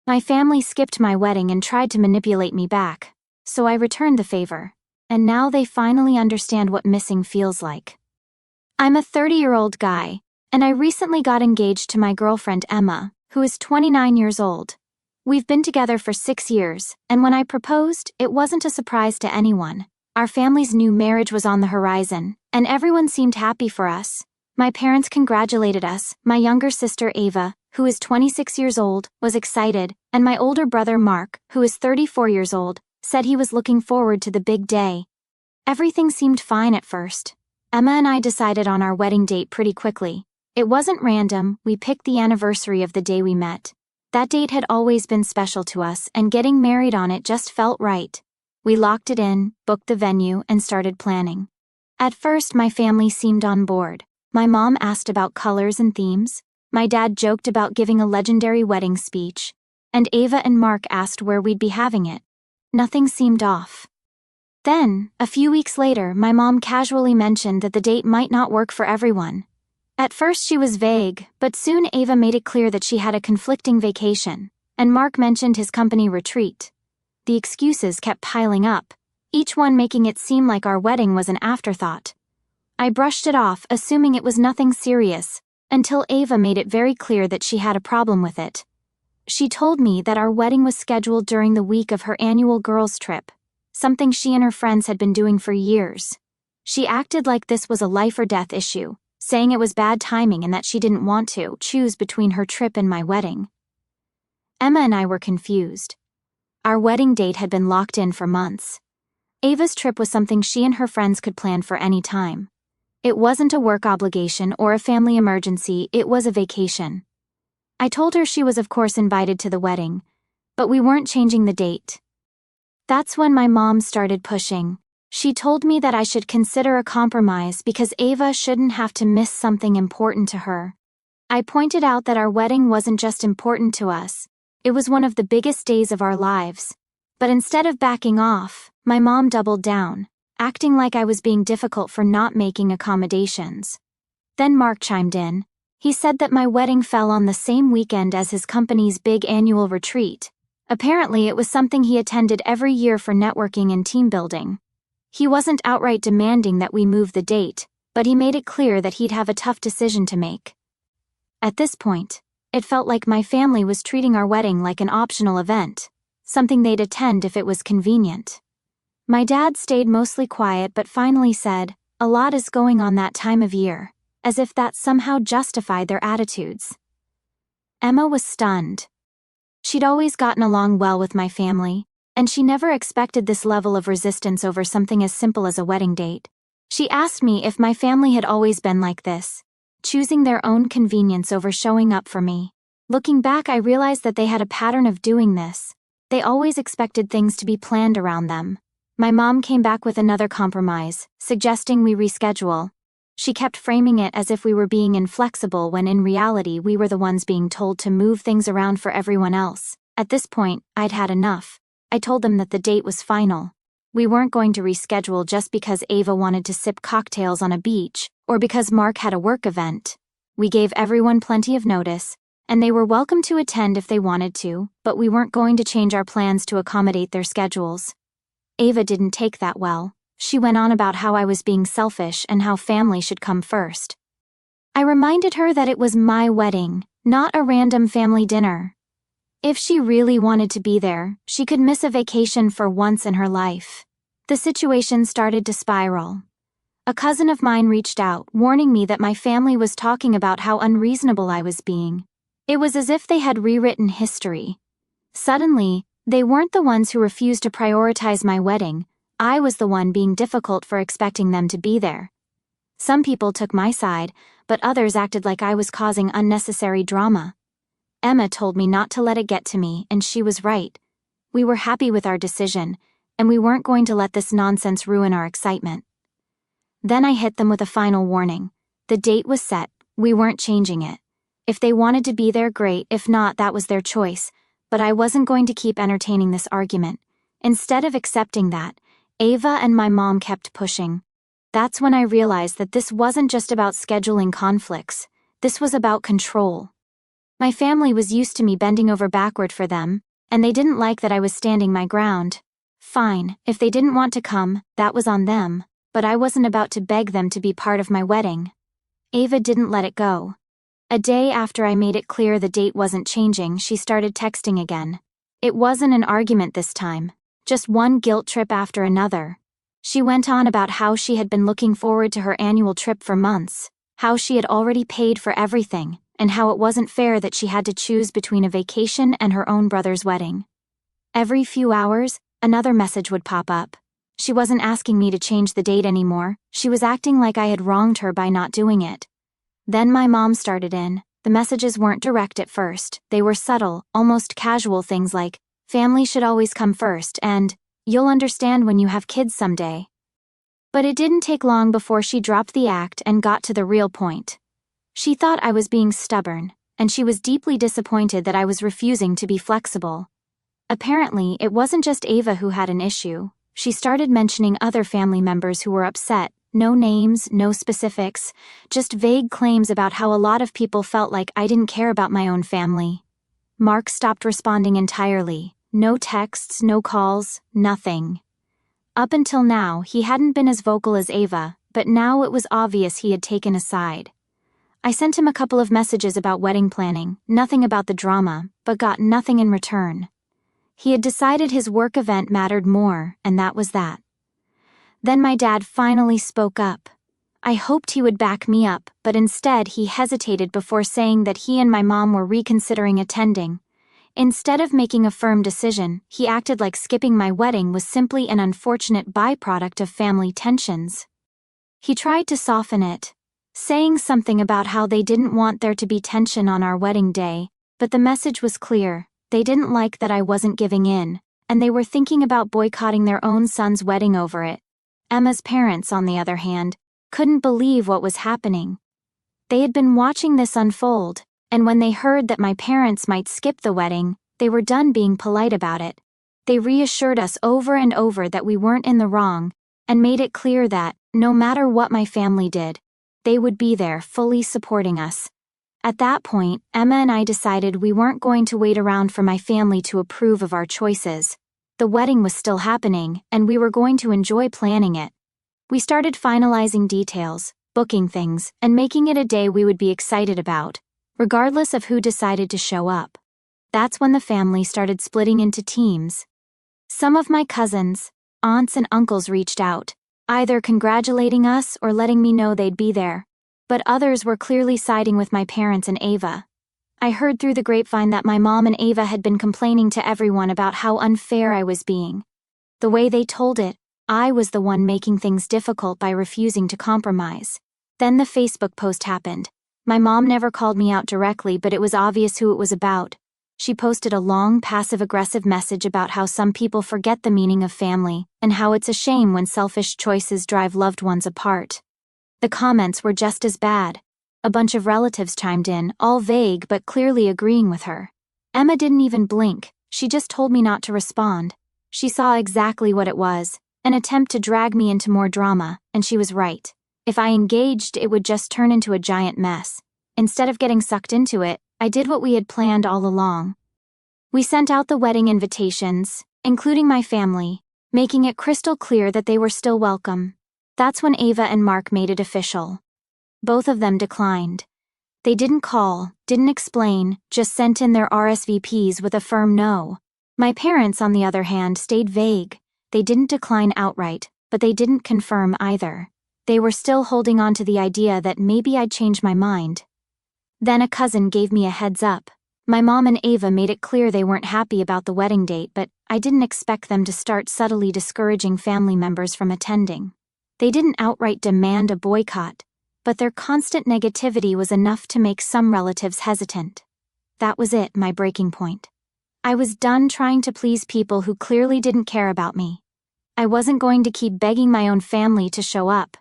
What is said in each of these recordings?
My family skipped my wedding and tried to manipulate me back, so I returned the favor, and now they finally understand what missing feels like. I'm a 30-year-old guy, and I recently got engaged to my girlfriend Emma, who is 29 years old. We've been together for 6 years, and when I proposed, it wasn't a surprise to anyone. Our family's new marriage was on the horizon, and everyone seemed happy for us. My parents congratulated us, my younger sister Ava, who is 26 years old, was excited, and my older brother Mark, who is 34 years old, said he was looking forward to the big day. Everything seemed fine at first. Emma and I decided on our wedding date pretty quickly. It wasn't random, we picked the anniversary of the day we met. That date had always been special to us, and getting married on it just felt right. We locked it in, booked the venue, and started planning. At first, my family seemed on board. My mom asked about colors and themes. My dad joked about giving a legendary wedding speech. And Ava and Mark asked where we'd be having it. Nothing seemed off. Then, a few weeks later, my mom casually mentioned that the date might not work for everyone. At first she was vague, but soon Ava made it clear that she had a conflicting vacation, and Mark mentioned his company retreat. The excuses kept piling up, each one making it seem like our wedding was an afterthought. I brushed it off, assuming it was nothing serious, until Ava made it very clear that she had a problem with it. She told me that our wedding was scheduled during the week of her annual girls' trip, something she and her friends had been doing for years. She acted like this was a life-or-death issue, saying it was bad timing and that she didn't want to choose between her trip and my wedding. Emma and I were confused. Our wedding date had been locked in for months. Ava's trip was something she and her friends could plan for any time. It wasn't a work obligation or a family emergency, it was a vacation. I told her she was of course invited to the wedding, but we weren't changing the date. That's when my mom started pushing. She told me that I should consider a compromise because Ava shouldn't have to miss something important to her. I pointed out that our wedding wasn't just important to us, it was one of the biggest days of our lives. But instead of backing off, my mom doubled down, acting like I was being difficult for not making accommodations. Then Mark chimed in. He said that my wedding fell on the same weekend as his company's big annual retreat. Apparently it was something he attended every year for networking and team building. He wasn't outright demanding that we move the date, but he made it clear that he'd have a tough decision to make. At this point, it felt like my family was treating our wedding like an optional event, something they'd attend if it was convenient. My dad stayed mostly quiet but finally said, "A lot is going on that time of year," as if that somehow justified their attitudes. Emma was stunned. She'd always gotten along well with my family, and she never expected this level of resistance over something as simple as a wedding date. She asked me if my family had always been like this, choosing their own convenience over showing up for me. Looking back, I realized that they had a pattern of doing this. They always expected things to be planned around them. My mom came back with another compromise, suggesting we reschedule. She kept framing it as if we were being inflexible when in reality we were the ones being told to move things around for everyone else. At this point, I'd had enough. I told them that the date was final. We weren't going to reschedule just because Ava wanted to sip cocktails on a beach, or because Mark had a work event. We gave everyone plenty of notice, and they were welcome to attend if they wanted to, but we weren't going to change our plans to accommodate their schedules. Ava didn't take that well. She went on about how I was being selfish and how family should come first. I reminded her that it was my wedding, not a random family dinner. If she really wanted to be there, she could miss a vacation for once in her life. The situation started to spiral. A cousin of mine reached out, warning me that my family was talking about how unreasonable I was being. It was as if they had rewritten history. Suddenly, they weren't the ones who refused to prioritize my wedding. I was the one being difficult for expecting them to be there. Some people took my side, but others acted like I was causing unnecessary drama. Emma told me not to let it get to me, and she was right. We were happy with our decision, and we weren't going to let this nonsense ruin our excitement. Then I hit them with a final warning. The date was set, we weren't changing it. If they wanted to be there, great, if not, that was their choice, but I wasn't going to keep entertaining this argument. Instead of accepting that, Ava and my mom kept pushing. That's when I realized that this wasn't just about scheduling conflicts, this was about control. My family was used to me bending over backward for them, and they didn't like that I was standing my ground. Fine, if they didn't want to come, that was on them, but I wasn't about to beg them to be part of my wedding. Ava didn't let it go. A day after I made it clear the date wasn't changing, she started texting again. It wasn't an argument this time, just one guilt trip after another. She went on about how she had been looking forward to her annual trip for months, how she had already paid for everything, and how it wasn't fair that she had to choose between a vacation and her own brother's wedding. Every few hours, another message would pop up. She wasn't asking me to change the date anymore, she was acting like I had wronged her by not doing it. Then my mom started in. The messages weren't direct at first, they were subtle, almost casual things like, "Family should always come first," and, "You'll understand when you have kids someday." But it didn't take long before she dropped the act and got to the real point. She thought I was being stubborn, and she was deeply disappointed that I was refusing to be flexible. Apparently, it wasn't just Ava who had an issue. She started mentioning other family members who were upset. No names, no specifics, just vague claims about how a lot of people felt like I didn't care about my own family. Mark stopped responding entirely. No texts, no calls, nothing. Up until now, he hadn't been as vocal as Ava, but now it was obvious he had taken a side. I sent him a couple of messages about wedding planning, nothing about the drama, but got nothing in return. He had decided his work event mattered more, and that was that. Then my dad finally spoke up. I hoped he would back me up, but instead he hesitated before saying that he and my mom were reconsidering attending. Instead of making a firm decision, he acted like skipping my wedding was simply an unfortunate byproduct of family tensions. He tried to soften it, saying something about how they didn't want there to be tension on our wedding day, but the message was clear. They didn't like that I wasn't giving in, and they were thinking about boycotting their own son's wedding over it. Emma's parents, on the other hand, couldn't believe what was happening. They had been watching this unfold, and when they heard that my parents might skip the wedding, they were done being polite about it. They reassured us over and over that we weren't in the wrong, and made it clear that, no matter what my family did, they would be there fully supporting us. At that point, Emma and I decided we weren't going to wait around for my family to approve of our choices. The wedding was still happening, and we were going to enjoy planning it. We started finalizing details, booking things, and making it a day we would be excited about, regardless of who decided to show up. That's when the family started splitting into teams. Some of my cousins, aunts and uncles reached out, either congratulating us or letting me know they'd be there, but others were clearly siding with my parents and Ava. I heard through the grapevine that my mom and Ava had been complaining to everyone about how unfair I was being. The way they told it, I was the one making things difficult by refusing to compromise. Then the Facebook post happened. My mom never called me out directly, but it was obvious who it was about. She posted a long, passive-aggressive message about how some people forget the meaning of family, and how it's a shame when selfish choices drive loved ones apart. The comments were just as bad. A bunch of relatives chimed in, all vague but clearly agreeing with her. Emma didn't even blink, she just told me not to respond. She saw exactly what it was, an attempt to drag me into more drama, and she was right. If I engaged, it would just turn into a giant mess. Instead of getting sucked into it, I did what we had planned all along. We sent out the wedding invitations, including my family, making it crystal clear that they were still welcome. That's when Ava and Mark made it official. Both of them declined. They didn't call, didn't explain, just sent in their RSVPs with a firm no. My parents, on the other hand, stayed vague. They didn't decline outright, but they didn't confirm either. They were still holding on to the idea that maybe I'd change my mind. Then a cousin gave me a heads up. My mom and Ava made it clear they weren't happy about the wedding date, but I didn't expect them to start subtly discouraging family members from attending. They didn't outright demand a boycott, but their constant negativity was enough to make some relatives hesitant. That was it, my breaking point. I was done trying to please people who clearly didn't care about me. I wasn't going to keep begging my own family to show up.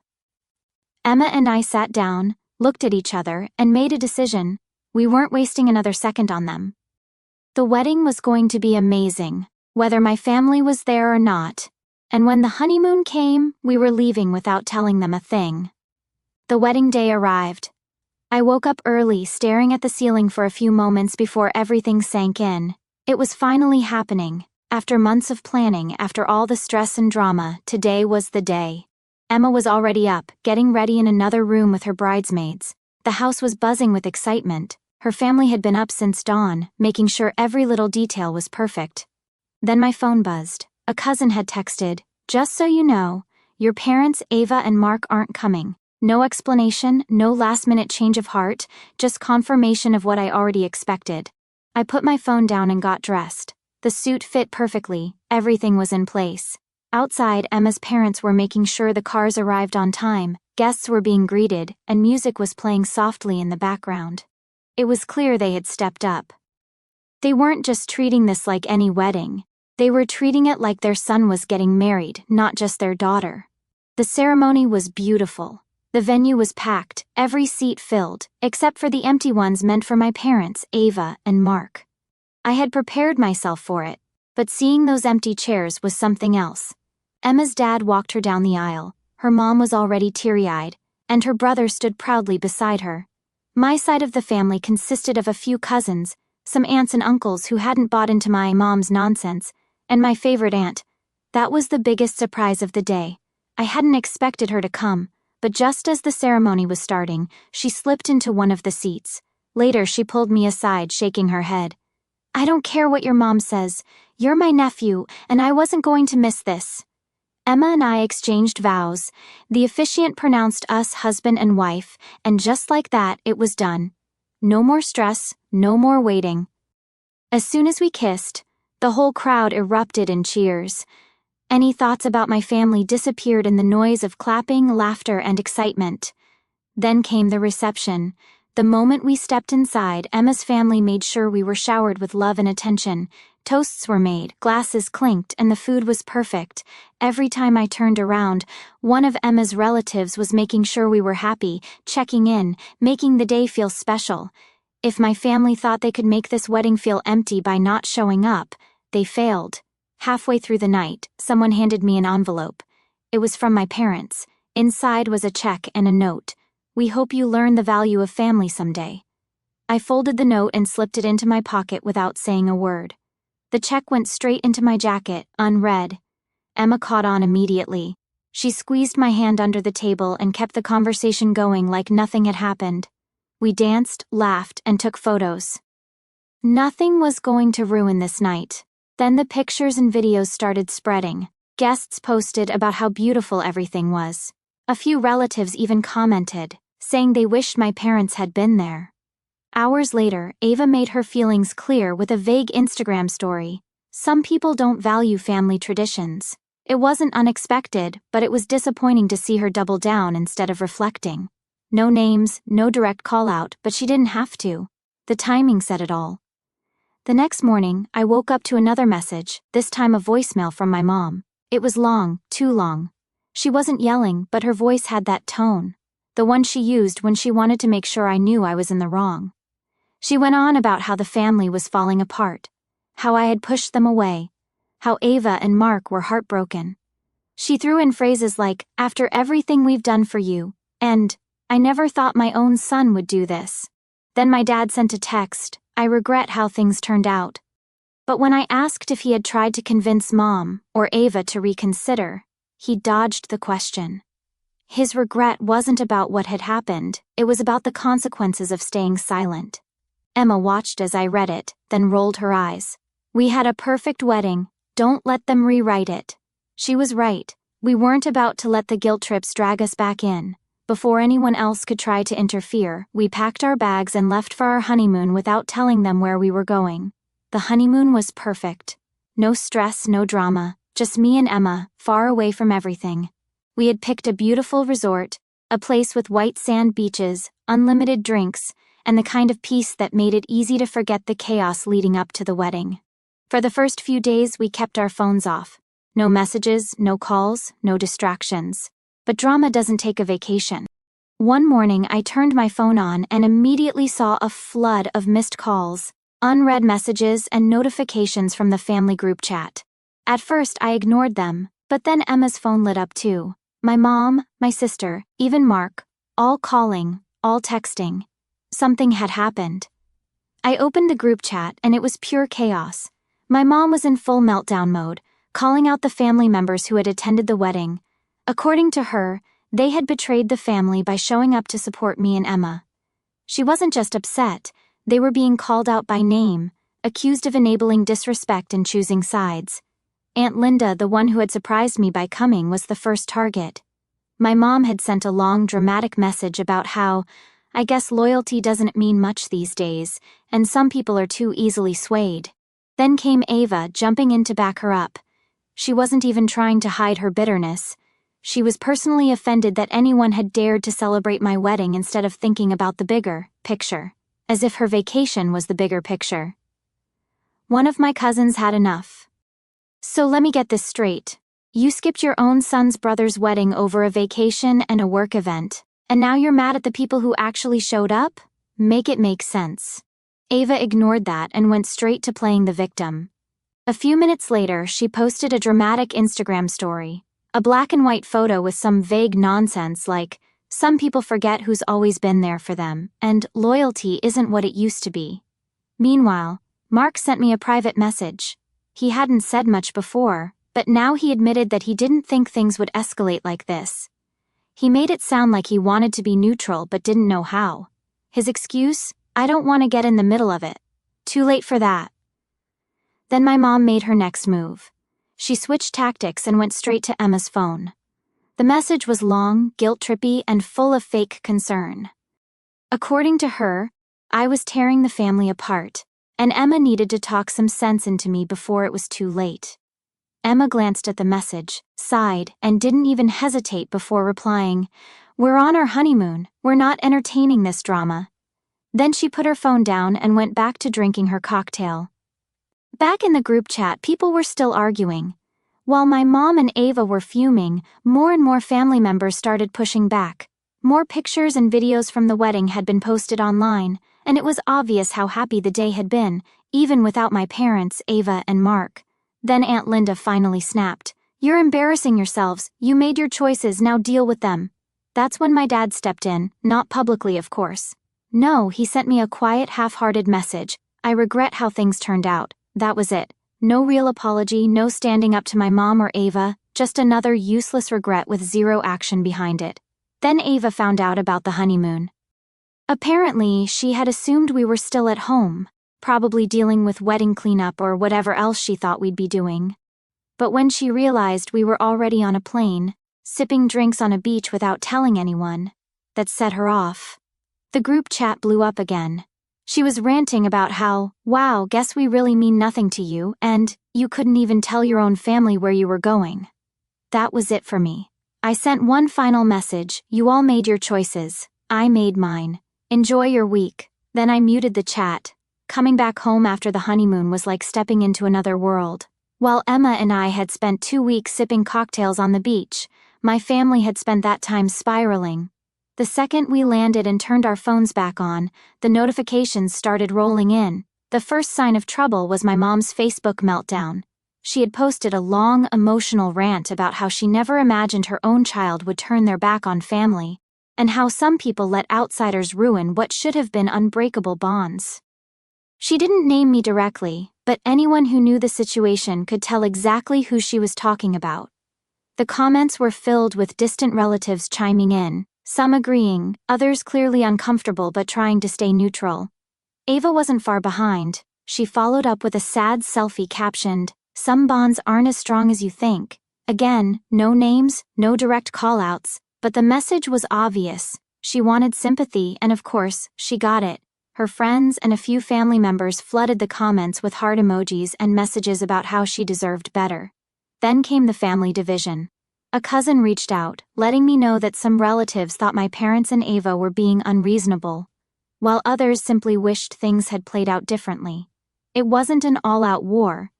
Emma and I sat down, looked at each other, and made a decision. We weren't wasting another second on them. The wedding was going to be amazing, whether my family was there or not, and when the honeymoon came, we were leaving without telling them a thing. The wedding day arrived. I woke up early, staring at the ceiling for a few moments before everything sank in. It was finally happening. After months of planning, after all the stress and drama, today was the day. Emma was already up, getting ready in another room with her bridesmaids. The house was buzzing with excitement. Her family had been up since dawn, making sure every little detail was perfect. Then my phone buzzed. A cousin had texted, "Just so you know, your parents Ava and Mark aren't coming." No explanation, no last-minute change of heart, just confirmation of what I already expected. I put my phone down and got dressed. The suit fit perfectly, everything was in place. Outside, Emma's parents were making sure the cars arrived on time, guests were being greeted, and music was playing softly in the background. It was clear they had stepped up. They weren't just treating this like any wedding. They were treating it like their son was getting married, not just their daughter. The ceremony was beautiful. The venue was packed, every seat filled, except for the empty ones meant for my parents, Ava and Mark. I had prepared myself for it, but seeing those empty chairs was something else. Emma's dad walked her down the aisle, her mom was already teary-eyed, and her brother stood proudly beside her. My side of the family consisted of a few cousins, some aunts and uncles who hadn't bought into my mom's nonsense, and my favorite aunt. That was the biggest surprise of the day. I hadn't expected her to come. But just as the ceremony was starting, she slipped into one of the seats. Later, she pulled me aside, shaking her head. "I don't care what your mom says. You're my nephew, and I wasn't going to miss this." Emma and I exchanged vows. The officiant pronounced us husband and wife, and just like that, it was done. No more stress, no more waiting. As soon as we kissed, the whole crowd erupted in cheers. Any thoughts about my family disappeared in the noise of clapping, laughter, and excitement. Then came the reception. The moment we stepped inside, Emma's family made sure we were showered with love and attention. Toasts were made, glasses clinked, and the food was perfect. Every time I turned around, one of Emma's relatives was making sure we were happy, checking in, making the day feel special. If my family thought they could make this wedding feel empty by not showing up, they failed. Halfway through the night, someone handed me an envelope. It was from my parents. Inside was a check and a note. "We hope you learn the value of family someday." I folded the note and slipped it into my pocket without saying a word. The check went straight into my jacket, unread. Emma caught on immediately. She squeezed my hand under the table and kept the conversation going like nothing had happened. We danced, laughed, and took photos. Nothing was going to ruin this night. Then the pictures and videos started spreading. Guests posted about how beautiful everything was. A few relatives even commented, saying they wished my parents had been there. Hours later, Ava made her feelings clear with a vague Instagram story. "Some people don't value family traditions." It wasn't unexpected, but it was disappointing to see her double down instead of reflecting. No names, no direct call-out, but she didn't have to. The timing said it all. The next morning, I woke up to another message, this time a voicemail from my mom. It was long, too long. She wasn't yelling, but her voice had that tone. The one she used when she wanted to make sure I knew I was in the wrong. She went on about how the family was falling apart, how I had pushed them away, how Ava and Mark were heartbroken. She threw in phrases like, "After everything we've done for you," and, "I never thought my own son would do this." Then my dad sent a text, "I regret how things turned out." But when I asked if he had tried to convince Mom or Ava to reconsider, he dodged the question. His regret wasn't about what had happened, it was about the consequences of staying silent. Emma watched as I read it, then rolled her eyes. "We had a perfect wedding, don't let them rewrite it." She was right, we weren't about to let the guilt trips drag us back in. Before anyone else could try to interfere, we packed our bags and left for our honeymoon without telling them where we were going. The honeymoon was perfect. No stress, no drama, just me and Emma, far away from everything. We had picked a beautiful resort, a place with white sand beaches, unlimited drinks, and the kind of peace that made it easy to forget the chaos leading up to the wedding. For the first few days, we kept our phones off. No messages, no calls, no distractions. But drama doesn't take a vacation. One morning, I turned my phone on and immediately saw a flood of missed calls, unread messages, and notifications from the family group chat. At first, I ignored them, but then Emma's phone lit up too. My mom, my sister, even Mark, all calling, all texting. something had happened. I opened the group chat and it was pure chaos. My mom was in full meltdown mode, calling out the family members who had attended the wedding. According to her, they had betrayed the family by showing up to support me and Emma. She wasn't just upset, they were being called out by name, accused of enabling disrespect and choosing sides. Aunt Linda, the one who had surprised me by coming, was the first target. My mom had sent a long, dramatic message about how, I guess loyalty doesn't mean much these days, and some people are too easily swayed. Then came Ava, jumping in to back her up. She wasn't even trying to hide her bitterness. She was personally offended that anyone had dared to celebrate my wedding instead of thinking about the bigger picture, as if her vacation was the bigger picture. One of my cousins had enough. So let me get this straight. You skipped your own son's brother's wedding over a vacation and a work event, and now you're mad at the people who actually showed up? Make it make sense. Ava ignored that and went straight to playing the victim. A few minutes later, she posted a dramatic Instagram story, a black and white photo with some vague nonsense like, "Some people forget who's always been there for them, and loyalty isn't what it used to be." Meanwhile, Mark sent me a private message. He hadn't said much before, but now he admitted that he didn't think things would escalate like this. He made it sound like he wanted to be neutral but didn't know how. His excuse? "I don't want to get in the middle of it." Too late for that. Then my mom made her next move. She switched tactics and went straight to Emma's phone. The message was long, guilt-trippy, and full of fake concern. According to her, I was tearing the family apart, and Emma needed to talk some sense into me before it was too late. Emma glanced at the message, sighed, and didn't even hesitate before replying, "We're on our honeymoon, we're not entertaining this drama." Then she put her phone down and went back to drinking her cocktail. Back in the group chat, people were still arguing. While my mom and Ava were fuming, more and more family members started pushing back. More pictures and videos from the wedding had been posted online, and it was obvious how happy the day had been, even without my parents, Ava and Mark. Then Aunt Linda finally snapped, "You're embarrassing yourselves, you made your choices, now deal with them." That's when my dad stepped in, not publicly of course. No, he sent me a quiet, half-hearted message, "I regret how things turned out." That was it. No real apology, no standing up to my mom or Ava, just another useless regret with zero action behind it. Then Ava found out about the honeymoon. Apparently, she had assumed we were still at home, probably dealing with wedding cleanup or whatever else she thought we'd be doing. But when she realized we were already on a plane, sipping drinks on a beach without telling anyone, that set her off. The group chat blew up again. She was ranting about how, "Wow, guess we really mean nothing to you, and you couldn't even tell your own family where you were going." That was it for me. I sent one final message, "You all made your choices. I made mine. Enjoy your week." Then I muted the chat. Coming back home after the honeymoon was like stepping into another world. While Emma and I had spent 2 weeks sipping cocktails on the beach, my family had spent that time spiraling. The second we landed and turned our phones back on, the notifications started rolling in. The first sign of trouble was my mom's Facebook meltdown. She had posted a long, emotional rant about how she never imagined her own child would turn their back on family, and how some people let outsiders ruin what should have been unbreakable bonds. She didn't name me directly, but anyone who knew the situation could tell exactly who she was talking about. The comments were filled with distant relatives chiming in, some agreeing, others clearly uncomfortable but trying to stay neutral. Ava wasn't far behind. She followed up with a sad selfie captioned, "Some bonds aren't as strong as you think." Again, no names, no direct call-outs, but the message was obvious. She wanted sympathy, and of course, she got it. Her friends and a few family members flooded the comments with heart emojis and messages about how she deserved better. Then came the family division. A cousin reached out, letting me know that some relatives thought my parents and Ava were being unreasonable, while others simply wished things had played out differently. It wasn't an all-out war,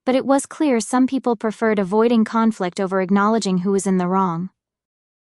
but it was clear some people preferred avoiding conflict over acknowledging who was in the wrong.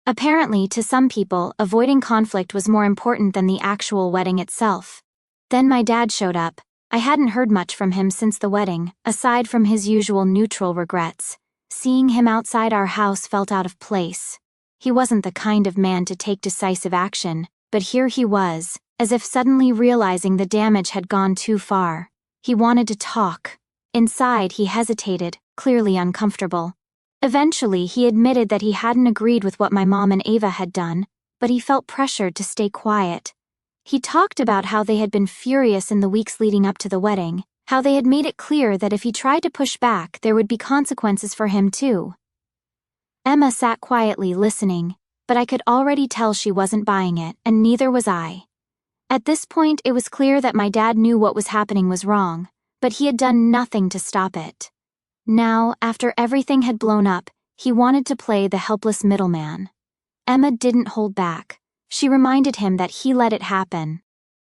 Apparently, to some people, avoiding conflict was more important than the actual wedding itself. Then my dad showed up. I hadn't heard much from him since the wedding, aside from his usual neutral regrets. Seeing him outside our house felt out of place. He wasn't the kind of man to take decisive action, but here he was, as if suddenly realizing the damage had gone too far. He wanted to talk. Inside, he hesitated, clearly uncomfortable. Eventually, he admitted that he hadn't agreed with what my mom and Ava had done, but he felt pressured to stay quiet. He talked about how they had been furious in the weeks leading up to the wedding, how they had made it clear that if he tried to push back, there would be consequences for him too. Emma sat quietly listening, but I could already tell she wasn't buying it, and neither was I. At this point, it was clear that my dad knew what was happening was wrong, but he had done nothing to stop it. Now, after everything had blown up, he wanted to play the helpless middleman. Emma didn't hold back. She reminded him that he let it happen.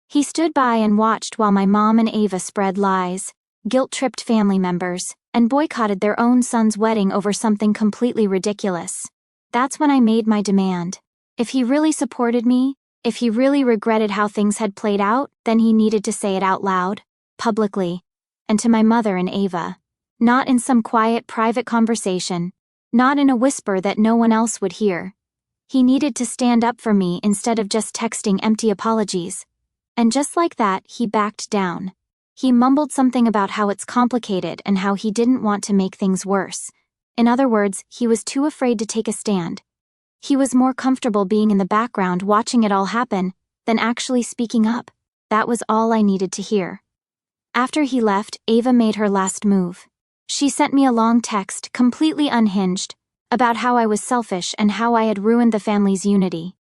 He stood by and watched while my mom and Ava spread lies, guilt-tripped family members, and boycotted their own son's wedding over something completely ridiculous. That's when I made my demand. If he really supported me, if he really regretted how things had played out, then he needed to say it out loud, publicly, and to my mother and Ava. Not in some quiet, private conversation, not in a whisper that no one else would hear. He needed to stand up for me instead of just texting empty apologies. And just like that, he backed down. He mumbled something about how it's complicated and how he didn't want to make things worse. In other words, he was too afraid to take a stand. He was more comfortable being in the background watching it all happen than actually speaking up. That was all I needed to hear. After he left, Ava made her last move. She sent me a long text, completely unhinged, about how I was selfish and how I had ruined the family's unity.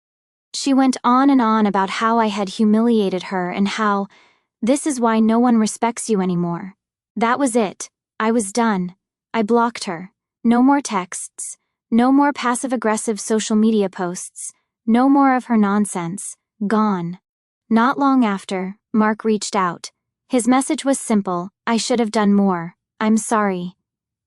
She went on and on about how I had humiliated her and how, this is why no one respects you anymore. That was it. I was done. I blocked her. No more texts. No more passive-aggressive social media posts. No more of her nonsense. Gone. Not long after, Mark reached out. His message was simple: I should have done more. I'm sorry.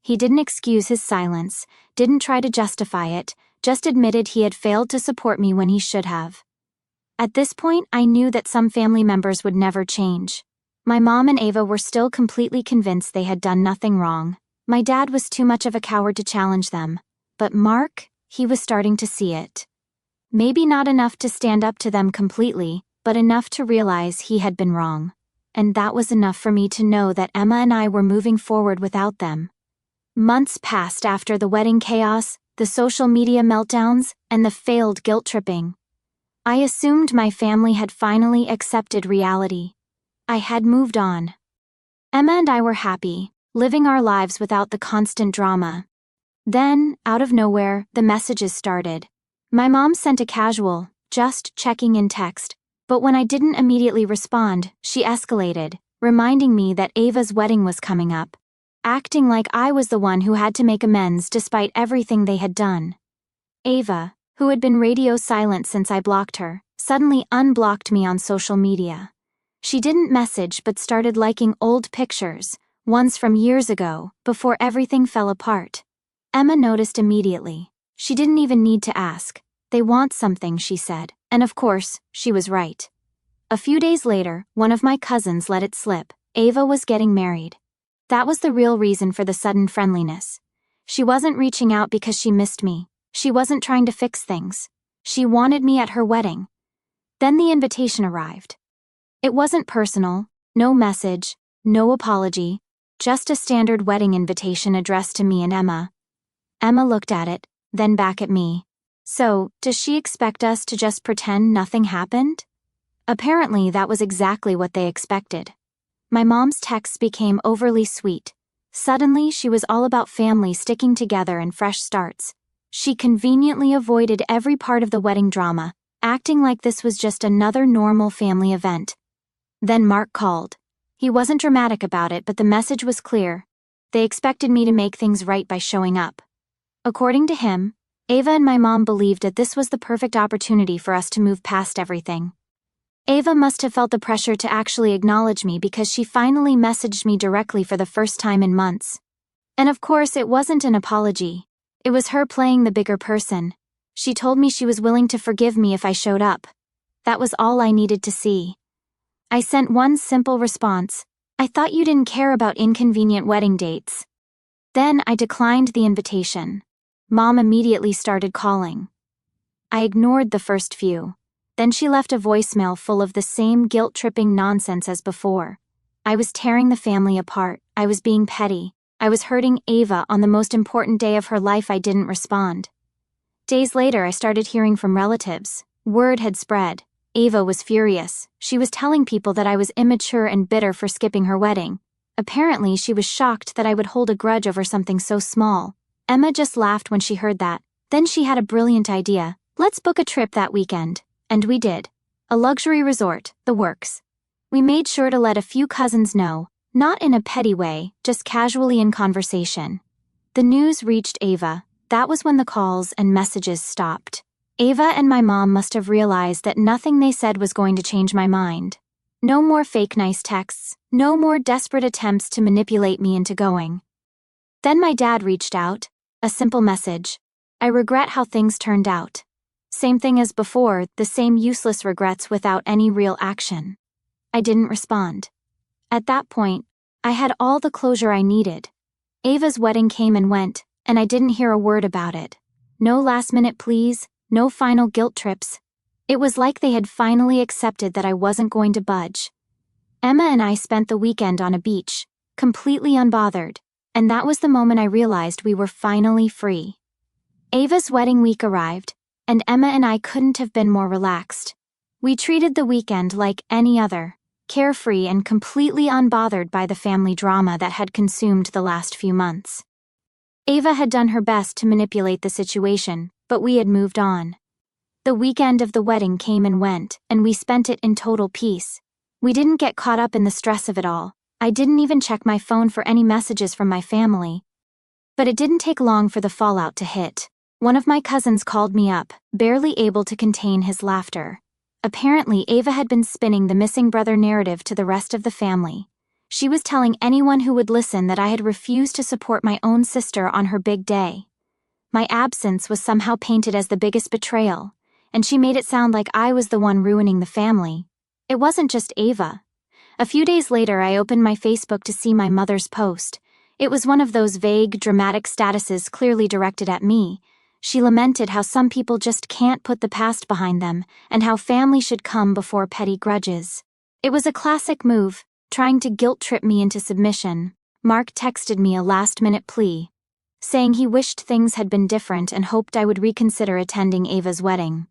He didn't excuse his silence, didn't try to justify it, just admitted he had failed to support me when he should have. At this point, I knew that some family members would never change. My mom and Ava were still completely convinced they had done nothing wrong. My dad was too much of a coward to challenge them. But Mark, he was starting to see it. Maybe not enough to stand up to them completely, but enough to realize he had been wrong. And that was enough for me to know that Emma and I were moving forward without them. Months passed after the wedding chaos, the social media meltdowns, and the failed guilt-tripping. I assumed my family had finally accepted reality. I had moved on. Emma and I were happy, living our lives without the constant drama. Then, out of nowhere, the messages started. My mom sent a casual, just checking in text, but when I didn't immediately respond, she escalated, reminding me that Ava's wedding was coming up, acting like I was the one who had to make amends despite everything they had done. Ava, who had been radio silent since I blocked her, suddenly unblocked me on social media. She didn't message but started liking old pictures, ones from years ago, before everything fell apart. Emma noticed immediately. She didn't even need to ask. They want something, she said, and of course, she was right. A few days later, one of my cousins let it slip. Ava was getting married. That was the real reason for the sudden friendliness. She wasn't reaching out because she missed me. She wasn't trying to fix things. She wanted me at her wedding. Then the invitation arrived. It wasn't personal, no message, no apology, just a standard wedding invitation addressed to me and Emma. Emma looked at it, then back at me. So, does she expect us to just pretend nothing happened? Apparently, that was exactly what they expected. My mom's texts became overly sweet. Suddenly, she was all about family sticking together and fresh starts. She conveniently avoided every part of the wedding drama, acting like this was just another normal family event. Then Mark called. He wasn't dramatic about it, but the message was clear. They expected me to make things right by showing up. According to him, Ava and my mom believed that this was the perfect opportunity for us to move past everything. Ava must have felt the pressure to actually acknowledge me because she finally messaged me directly for the first time in months. And of course, it wasn't an apology. It was her playing the bigger person. She told me she was willing to forgive me if I showed up. That was all I needed to see. I sent one simple response. I thought you didn't care about inconvenient wedding dates. Then I declined the invitation. Mom immediately started calling. I ignored the first few. Then she left a voicemail full of the same guilt-tripping nonsense as before. I was tearing the family apart. I was being petty. I was hurting Ava on the most important day of her life. I didn't respond. Days later, I started hearing from relatives. Word had spread. Ava was furious. She was telling people that I was immature and bitter for skipping her wedding. Apparently, she was shocked that I would hold a grudge over something so small. Emma just laughed when she heard that. Then she had a brilliant idea. Let's book a trip that weekend. And we did. A luxury resort, the works. We made sure to let a few cousins know, not in a petty way, just casually in conversation. The news reached Ava. That was when the calls and messages stopped. Ava and my mom must have realized that nothing they said was going to change my mind. No more fake nice texts, no more desperate attempts to manipulate me into going. Then my dad reached out. A simple message. I regret how things turned out. Same thing as before, the same useless regrets without any real action. I didn't respond. At that point, I had all the closure I needed. Ava's wedding came and went, and I didn't hear a word about it. No last-minute pleas, no final guilt trips. It was like they had finally accepted that I wasn't going to budge. Emma and I spent the weekend on a beach, completely unbothered, and that was the moment I realized we were finally free. Ava's wedding week arrived, and Emma and I couldn't have been more relaxed. We treated the weekend like any other, carefree and completely unbothered by the family drama that had consumed the last few months. Ava had done her best to manipulate the situation, but we had moved on. The weekend of the wedding came and went, and we spent it in total peace. We didn't get caught up in the stress of it all. I didn't even check my phone for any messages from my family. But it didn't take long for the fallout to hit. One of my cousins called me up, barely able to contain his laughter. Apparently, Ava had been spinning the missing brother narrative to the rest of the family. She was telling anyone who would listen that I had refused to support my own sister on her big day. My absence was somehow painted as the biggest betrayal, and she made it sound like I was the one ruining the family. It wasn't just Ava. A few days later, I opened my Facebook to see my mother's post. It was one of those vague, dramatic statuses clearly directed at me. She lamented how some people just can't put the past behind them, and how family should come before petty grudges. It was a classic move, trying to guilt-trip me into submission. Mark texted me a last-minute plea, saying he wished things had been different and hoped I would reconsider attending Ava's wedding.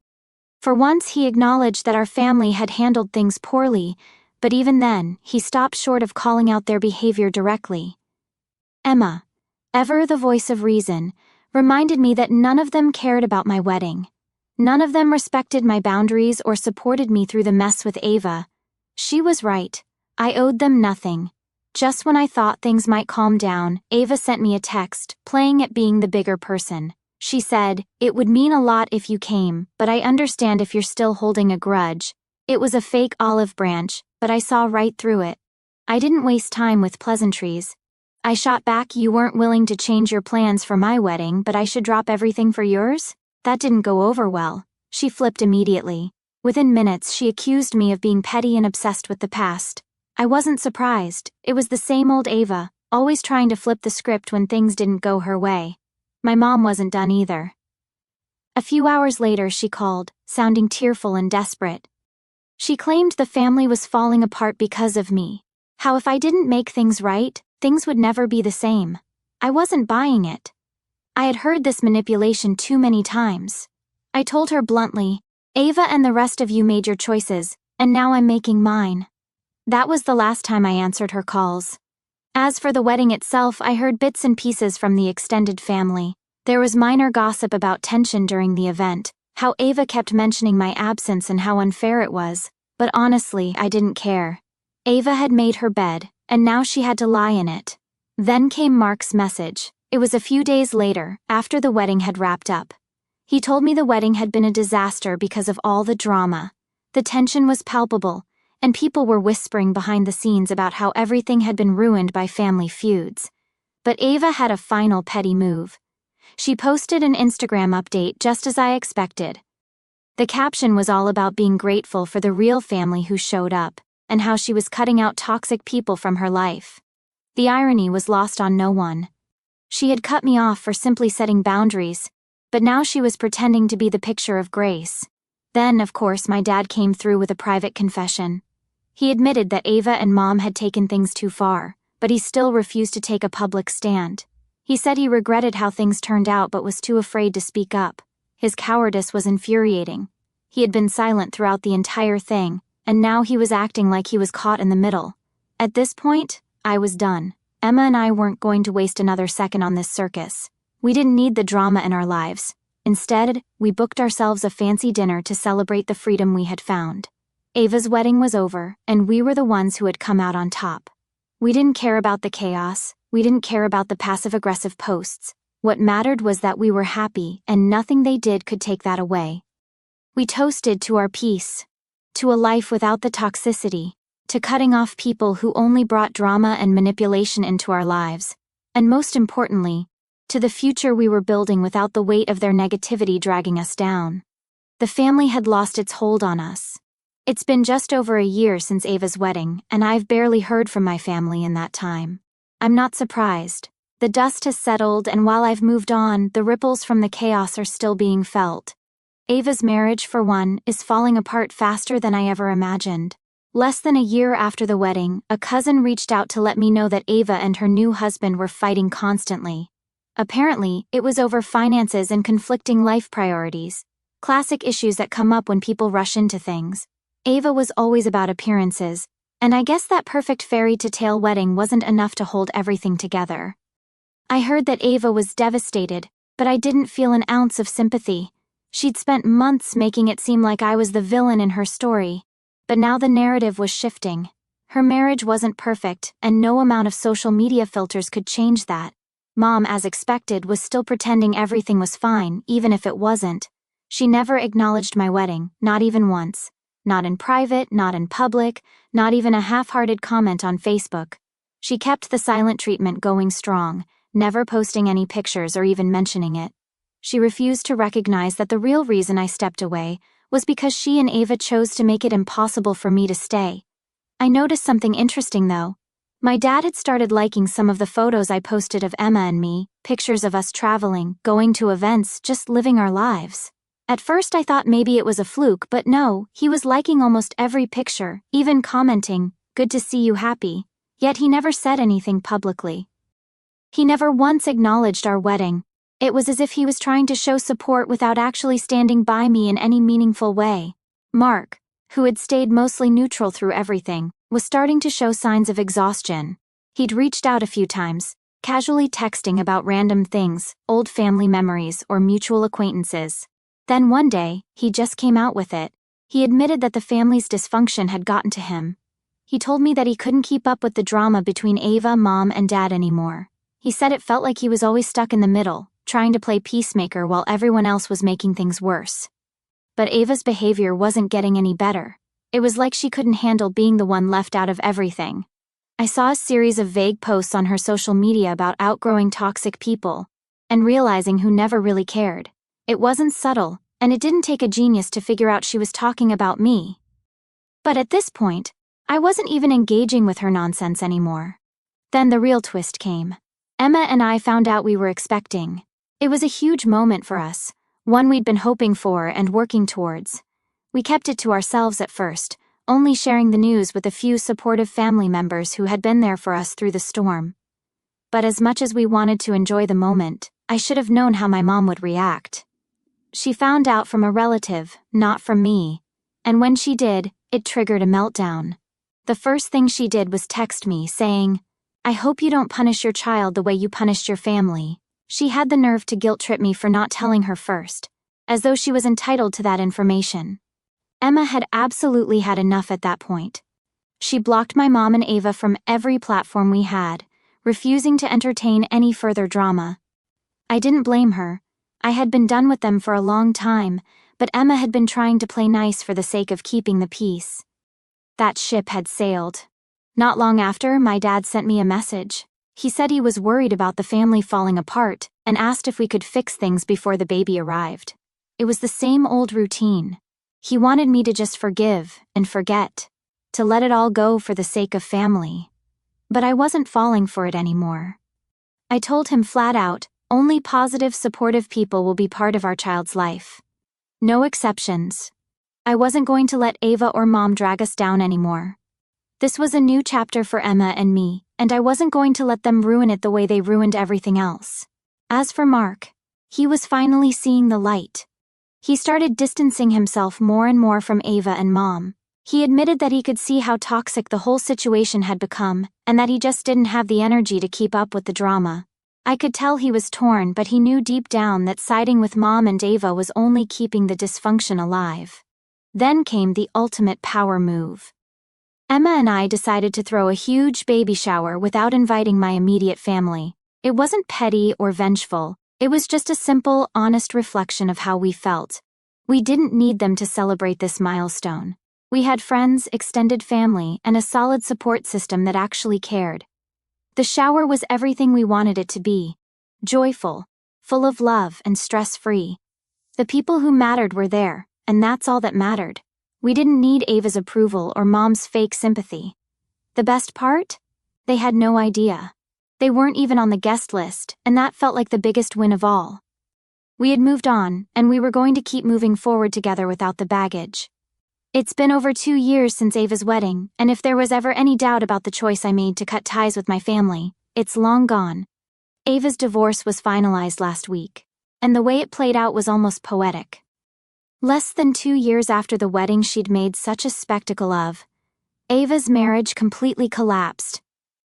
For once, he acknowledged that our family had handled things poorly, but even then, he stopped short of calling out their behavior directly. Emma, ever the voice of reason, reminded me that none of them cared about my wedding. None of them respected my boundaries or supported me through the mess with Ava. She was right. I owed them nothing. Just when I thought things might calm down, Ava sent me a text, playing at being the bigger person. She said, "It would mean a lot if you came, but I understand if you're still holding a grudge." It was a fake olive branch, but I saw right through it. I didn't waste time with pleasantries. I shot back, "You weren't willing to change your plans for my wedding, but I should drop everything for yours?" That didn't go over well. She flipped immediately. Within minutes, she accused me of being petty and obsessed with the past. I wasn't surprised. It was the same old Ava, always trying to flip the script when things didn't go her way. My mom wasn't done either. A few hours later, she called, sounding tearful and desperate. She claimed the family was falling apart because of me. How if I didn't make things right, things would never be the same. I wasn't buying it. I had heard this manipulation too many times. I told her bluntly, "Ava and the rest of you made your choices, and now I'm making mine." That was the last time I answered her calls. As for the wedding itself, I heard bits and pieces from the extended family. There was minor gossip about tension during the event, how Ava kept mentioning my absence and how unfair it was, but honestly, I didn't care. Ava had made her bed, and now she had to lie in it. Then came Mark's message. It was a few days later, after the wedding had wrapped up. He told me the wedding had been a disaster because of all the drama. The tension was palpable, and people were whispering behind the scenes about how everything had been ruined by family feuds. But Ava had a final petty move. She posted an Instagram update just as I expected. The caption was all about being grateful for the real family who showed up, and how she was cutting out toxic people from her life. The irony was lost on no one. She had cut me off for simply setting boundaries, but now she was pretending to be the picture of grace. Then, of course, my dad came through with a private confession. He admitted that Ava and Mom had taken things too far, but he still refused to take a public stand. He said he regretted how things turned out but was too afraid to speak up. His cowardice was infuriating. He had been silent throughout the entire thing, and now he was acting like he was caught in the middle. At this point, I was done. Emma and I weren't going to waste another second on this circus. We didn't need the drama in our lives. Instead, we booked ourselves a fancy dinner to celebrate the freedom we had found. Ava's wedding was over, and we were the ones who had come out on top. We didn't care about the chaos. We didn't care about the passive-aggressive posts. What mattered was that we were happy, and nothing they did could take that away. We toasted to our peace, to a life without the toxicity, to cutting off people who only brought drama and manipulation into our lives, and most importantly, to the future we were building without the weight of their negativity dragging us down. The family had lost its hold on us. It's been just over a year since Ava's wedding, and I've barely heard from my family in that time. I'm not surprised. The dust has settled, and while I've moved on, the ripples from the chaos are still being felt. Ava's marriage, for one, is falling apart faster than I ever imagined. Less than a year after the wedding, a cousin reached out to let me know that Ava and her new husband were fighting constantly. Apparently, it was over finances and conflicting life priorities. Classic issues that come up when people rush into things. Ava was always about appearances, and I guess that perfect fairy-tale wedding wasn't enough to hold everything together. I heard that Ava was devastated, but I didn't feel an ounce of sympathy. She'd spent months making it seem like I was the villain in her story. But now the narrative was shifting. Her marriage wasn't perfect, and no amount of social media filters could change that. Mom, as expected, was still pretending everything was fine, even if it wasn't. She never acknowledged my wedding, not even once. Not in private, not in public, not even a half-hearted comment on Facebook. She kept the silent treatment going strong, never posting any pictures or even mentioning it. She refused to recognize that the real reason I stepped away was because she and Ava chose to make it impossible for me to stay. I noticed something interesting though. My dad had started liking some of the photos I posted of Emma and me, pictures of us traveling, going to events, just living our lives. At first I thought maybe it was a fluke, but no, he was liking almost every picture, even commenting, "Good to see you happy," yet he never said anything publicly. He never once acknowledged our wedding. It was as if he was trying to show support without actually standing by me in any meaningful way. Mark, who had stayed mostly neutral through everything, was starting to show signs of exhaustion. He'd reached out a few times, casually texting about random things, old family memories, or mutual acquaintances. Then one day, he just came out with it. He admitted that the family's dysfunction had gotten to him. He told me that he couldn't keep up with the drama between Ava, Mom, and Dad anymore. He said it felt like he was always stuck in the middle, trying to play peacemaker while everyone else was making things worse. But Ava's behavior wasn't getting any better. It was like she couldn't handle being the one left out of everything. I saw a series of vague posts on her social media about outgrowing toxic people, and realizing who never really cared. It wasn't subtle, and it didn't take a genius to figure out she was talking about me. But at this point, I wasn't even engaging with her nonsense anymore. Then the real twist came. Emma and I found out we were expecting. It was a huge moment for us, one we'd been hoping for and working towards. We kept it to ourselves at first, only sharing the news with a few supportive family members who had been there for us through the storm. But as much as we wanted to enjoy the moment, I should have known how my mom would react. She found out from a relative, not from me, and when she did, it triggered a meltdown. The first thing she did was text me saying, "I hope you don't punish your child the way you punished your family." She had the nerve to guilt-trip me for not telling her first, as though she was entitled to that information. Emma had absolutely had enough at that point. She blocked my mom and Ava from every platform we had, refusing to entertain any further drama. I didn't blame her. I had been done with them for a long time, but Emma had been trying to play nice for the sake of keeping the peace. That ship had sailed. Not long after, my dad sent me a message. He said he was worried about the family falling apart and asked if we could fix things before the baby arrived. It was the same old routine. He wanted me to just forgive and forget, to let it all go for the sake of family. But I wasn't falling for it anymore. I told him flat out, only positive, supportive people will be part of our child's life. No exceptions. I wasn't going to let Ava or Mom drag us down anymore. This was a new chapter for Emma and me, and I wasn't going to let them ruin it the way they ruined everything else. As for Mark, he was finally seeing the light. He started distancing himself more and more from Ava and Mom. He admitted that he could see how toxic the whole situation had become, and that he just didn't have the energy to keep up with the drama. I could tell he was torn, but he knew deep down that siding with Mom and Ava was only keeping the dysfunction alive. Then came the ultimate power move. Emma and I decided to throw a huge baby shower without inviting my immediate family. It wasn't petty or vengeful, it was just a simple, honest reflection of how we felt. We didn't need them to celebrate this milestone. We had friends, extended family, and a solid support system that actually cared. The shower was everything we wanted it to be. Joyful, full of love, and stress-free. The people who mattered were there, and that's all that mattered. We didn't need Ava's approval or Mom's fake sympathy. The best part? They had no idea. They weren't even on the guest list, and that felt like the biggest win of all. We had moved on, and we were going to keep moving forward together without the baggage. It's been over 2 years since Ava's wedding, and if there was ever any doubt about the choice I made to cut ties with my family, it's long gone. Ava's divorce was finalized last week, and the way it played out was almost poetic. Less than 2 years after the wedding she'd made such a spectacle of, Ava's marriage completely collapsed.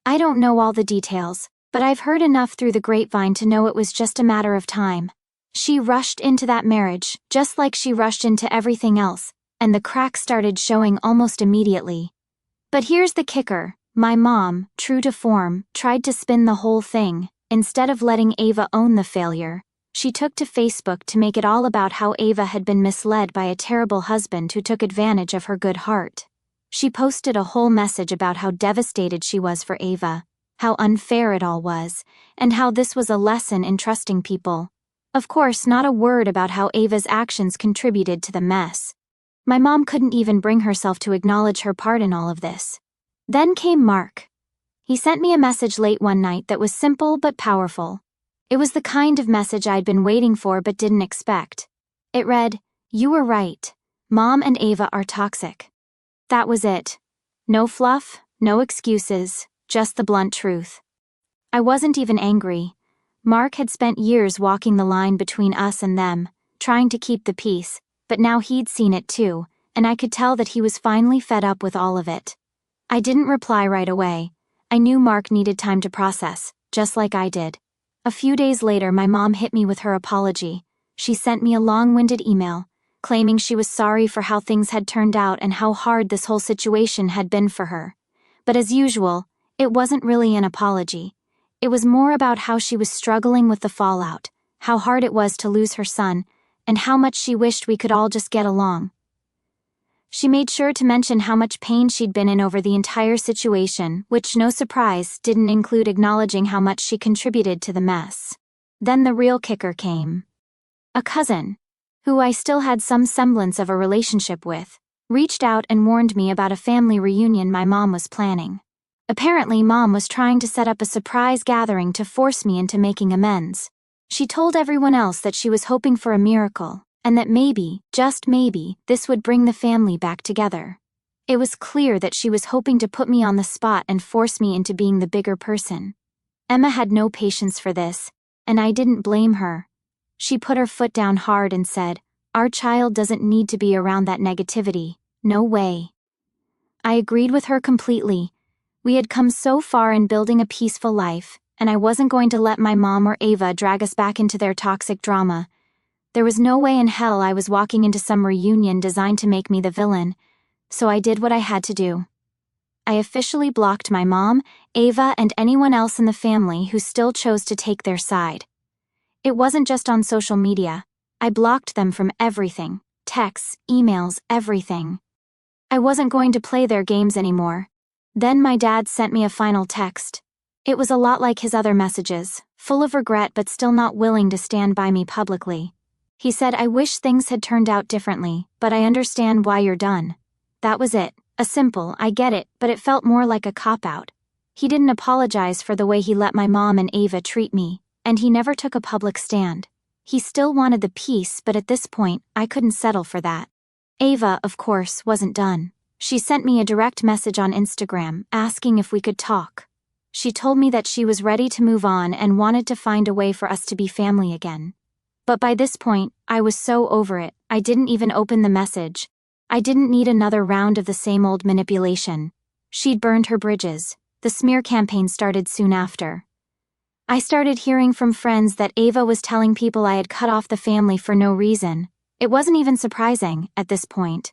I don't know all the details, but I've heard enough through the grapevine to know it was just a matter of time. She rushed into that marriage, just like she rushed into everything else, and the cracks started showing almost immediately. But here's the kicker. My mom, true to form, tried to spin the whole thing. Instead of letting Ava own the failure, she took to Facebook to make it all about how Ava had been misled by a terrible husband who took advantage of her good heart. She posted a whole message about how devastated she was for Ava, how unfair it all was, and how this was a lesson in trusting people. Of course, not a word about how Ava's actions contributed to the mess. My mom couldn't even bring herself to acknowledge her part in all of this. Then came Mark. He sent me a message late one night that was simple but powerful. It was the kind of message I'd been waiting for but didn't expect. It read, "You were right. Mom and Ava are toxic." That was it. No fluff, no excuses, just the blunt truth. I wasn't even angry. Mark had spent years walking the line between us and them, trying to keep the peace, but now he'd seen it too, and I could tell that he was finally fed up with all of it. I didn't reply right away. I knew Mark needed time to process, just like I did. A few days later, my mom hit me with her apology. She sent me a long-winded email, claiming she was sorry for how things had turned out and how hard this whole situation had been for her. But as usual, it wasn't really an apology. It was more about how she was struggling with the fallout, how hard it was to lose her son, and how much she wished we could all just get along. She made sure to mention how much pain she'd been in over the entire situation, which, no surprise, didn't include acknowledging how much she contributed to the mess. Then the real kicker came. A cousin, who I still had some semblance of a relationship with, reached out and warned me about a family reunion my mom was planning. Apparently, Mom was trying to set up a surprise gathering to force me into making amends. She told everyone else that she was hoping for a miracle, and that maybe, just maybe, this would bring the family back together. It was clear that she was hoping to put me on the spot and force me into being the bigger person. Emma had no patience for this, and I didn't blame her. She put her foot down hard and said, "Our child doesn't need to be around that negativity. No way." I agreed with her completely. We had come so far in building a peaceful life, and I wasn't going to let my mom or Ava drag us back into their toxic drama. There was no way in hell I was walking into some reunion designed to make me the villain, so I did what I had to do. I officially blocked my mom, Ava, and anyone else in the family who still chose to take their side. It wasn't just on social media. I blocked them from everything, texts, emails, everything. I wasn't going to play their games anymore. Then my dad sent me a final text. It was a lot like his other messages, full of regret but still not willing to stand by me publicly. He said, "I wish things had turned out differently, but I understand why you're done." That was it. A simple, "I get it," but it felt more like a cop-out. He didn't apologize for the way he let my mom and Ava treat me, and he never took a public stand. He still wanted the peace, but at this point, I couldn't settle for that. Ava, of course, wasn't done. She sent me a direct message on Instagram asking if we could talk. She told me that she was ready to move on and wanted to find a way for us to be family again. But by this point, I was so over it, I didn't even open the message. I didn't need another round of the same old manipulation. She'd burned her bridges. The smear campaign started soon after. I started hearing from friends that Ava was telling people I had cut off the family for no reason. It wasn't even surprising, at this point.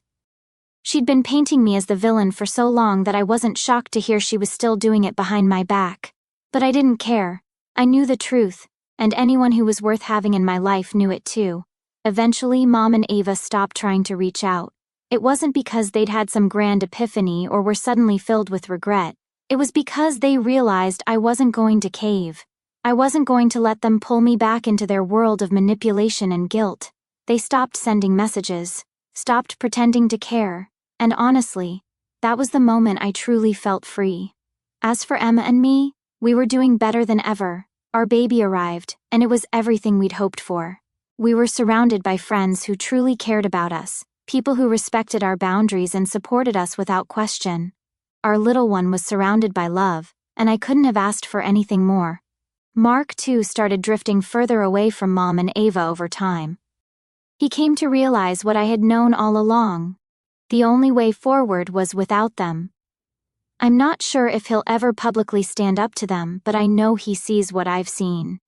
She'd been painting me as the villain for so long that I wasn't shocked to hear she was still doing it behind my back. But I didn't care. I knew the truth, and anyone who was worth having in my life knew it too. Eventually, Mom and Ava stopped trying to reach out. It wasn't because they'd had some grand epiphany or were suddenly filled with regret. It was because they realized I wasn't going to cave. I wasn't going to let them pull me back into their world of manipulation and guilt. They stopped sending messages, stopped pretending to care. And honestly, that was the moment I truly felt free. As for Emma and me, we were doing better than ever. Our baby arrived, and it was everything we'd hoped for. We were surrounded by friends who truly cared about us, people who respected our boundaries and supported us without question. Our little one was surrounded by love, and I couldn't have asked for anything more. Mark, too, started drifting further away from Mom and Ava over time. He came to realize what I had known all along. The only way forward was without them. I'm not sure if he'll ever publicly stand up to them, but I know he sees what I've seen.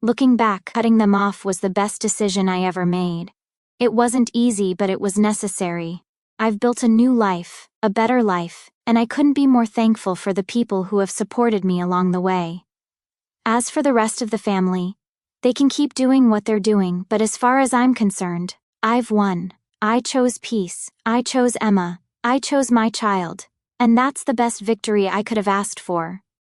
Looking back, cutting them off was the best decision I ever made. It wasn't easy, but it was necessary. I've built a new life, a better life, and I couldn't be more thankful for the people who have supported me along the way. As for the rest of the family, they can keep doing what they're doing, but as far as I'm concerned, I've won. I chose peace, I chose Emma, I chose my child, and that's the best victory I could have asked for.